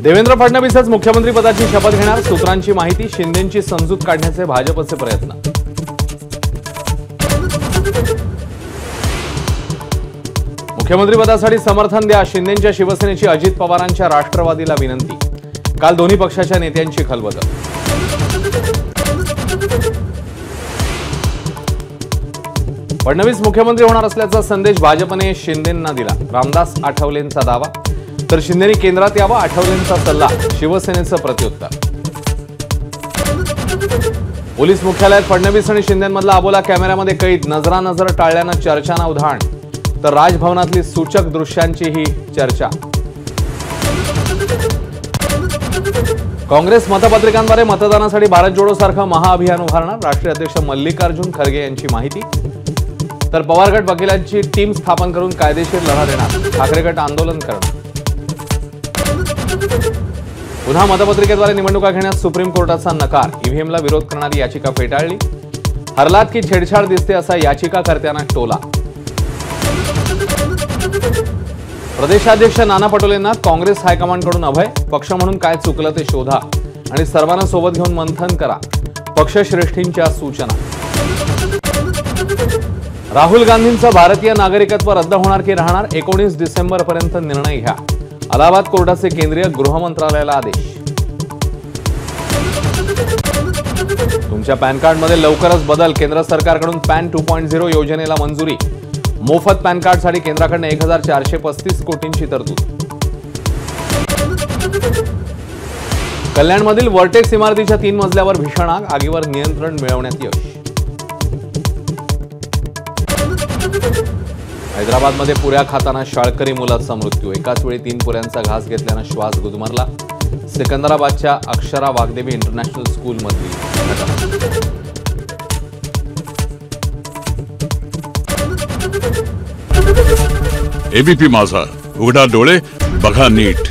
देवेंद्र फडणवीसच मुख्यमंत्री पदाची शपथ घेणार, सूत्रांची माहिती. शिंदेंची समजूत काढण्याचे भाजपचे प्रयत्न. मुख्यमंत्री पदासाठी समर्थन द्या, शिंदेंच्या शिवसेनेची अजित पवारांच्या राष्ट्रवादीला विनंती. काल दोन्ही पक्षाच्या नेत्यांची खलबतं. फडणवीस मुख्यमंत्री होणार असल्याचा संदेश भाजपने शिंदेंना दिला. रामदास आठवलेंचा दावा, तर शिंदेंनी केंद्रात यावं, आठवलेंचा सल्ला. शिवसेनेचं प्रत्युत्तर. पोलीस मुख्यालयात फडणवीस आणि शिंदेंमधला अबोला कॅमेऱ्यामध्ये कैद. नजरानजर टाळल्यानं चर्चांना उधाण, तर राजभवनातली सूचक दृश्यांचीही चर्चा. काँग्रेस मतपत्रिकांद्वारे मतदानासाठी भारत जोडो सारखं महाअभियान उभारणार. राष्ट्रीय अध्यक्ष मल्लिकार्जुन खरगे यांची माहिती. तर पवार गट वकिलांची टीम स्थापन करून कायदेशीर लढा देणार. ठाकरे गट आंदोलन करणार. पुन्हा मतपत्रिकेद्वारे निवडणुका घेण्यास सुप्रीम कोर्टाचा नकार. ईव्हीएमला विरोध करणारी याचिका फेटाळली. हरलात की छेडछाड दिसते असा याचिकाकर्त्यांना टोला. प्रदेशाध्यक्ष नाना पटोलेंना काँग्रेस हायकमांडकडून अभय. पक्ष म्हणून काय चुकलं ते शोधा आणि सर्वांना सोबत घेऊन मंथन करा, पक्षश्रेष्ठींच्या सूचना. राहुल गांधींचं भारतीय नागरिकत्व रद्द होणार की राहणार, 19 डिसेंबरपर्यंत निर्णय घ्या. अलाहाबाद कोर्टाचे केंद्रीय गृह मंत्रालयाला आदेश. तुमच्या पॅन कार्डमध्ये लवकरच बदल. केंद्र सरकारकडून पॅन 2.0 योजनेला मंजुरी. मोफत पॅन कार्डसाठी केंद्राकडून 1435 कोटींची तरतूद. कल्याणमधील वर्टेक्स इमारतीच्या 3 मजल्यावर भीषण आग. आगीवर नियंत्रण मिळवण्यात यश. हैदराबादमध्ये पुऱ्या खाताना शाळकरी मुलाचा मृत्यू. एकाच वेळी 3 पुऱ्यांचा घास घेतल्यानं श्वास गुदमरला. सिकंदराबादच्या अक्षरा वाग्देवी इंटरनॅशनल स्कूलमधली घटना. एबीपी माझा, उघडा डोळे बघा नीट.